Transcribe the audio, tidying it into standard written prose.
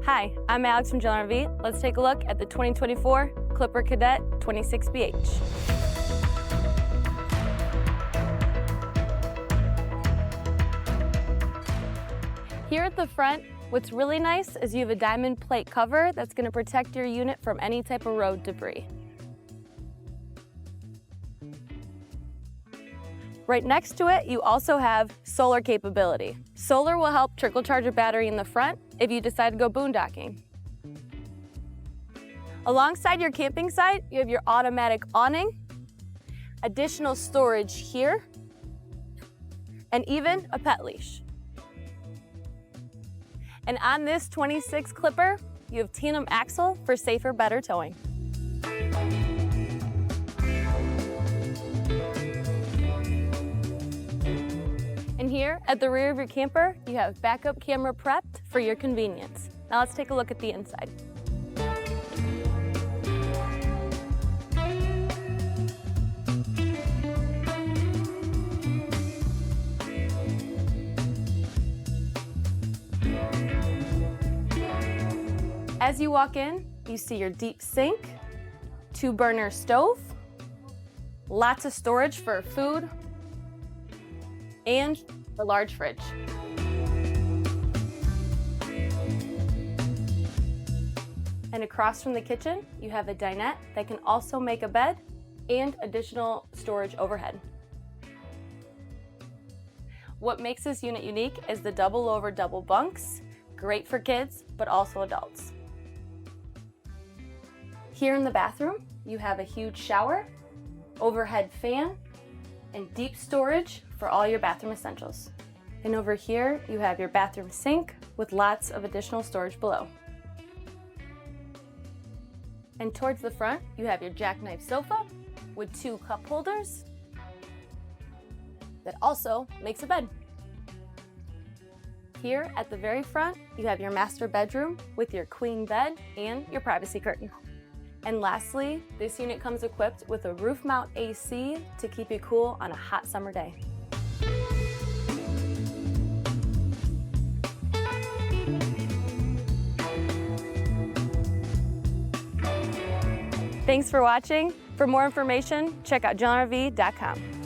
Hi, I'm Alex from General RV. Let's take a look at the 2024 Clipper Cadet 26BH. Here at the front, what's really nice is you have a diamond plate cover that's going to protect your unit from any type of road debris. Right next to it, you also have solar capability. Solar will help trickle charge a battery in the front if you decide to go boondocking. Alongside your camping site, you have your automatic awning, additional storage here, and even a pet leash. And on this 26 Clipper, you have tandem axle for safer, better towing. And here at the rear of your camper, you have backup camera prepped for your convenience. Now let's take a look at the inside. As you walk in, you see your deep sink, 2-burner stove, lots of storage for food, and a large fridge. And across from the kitchen, you have a dinette that can also make a bed and additional storage overhead. What makes this unit unique is the double bunks, great for kids, but also adults. Here in the bathroom, you have a huge shower, overhead fan, and deep storage for all your bathroom essentials. And over here, you have your bathroom sink with lots of additional storage below. And towards the front, you have your jackknife sofa with 2 cup holders that also makes a bed. Here at the very front, you have your master bedroom with your queen bed and your privacy curtain. And lastly, this unit comes equipped with a roof mount AC to keep you cool on a hot summer day. Thanks for watching. For more information, check out generalrv.com.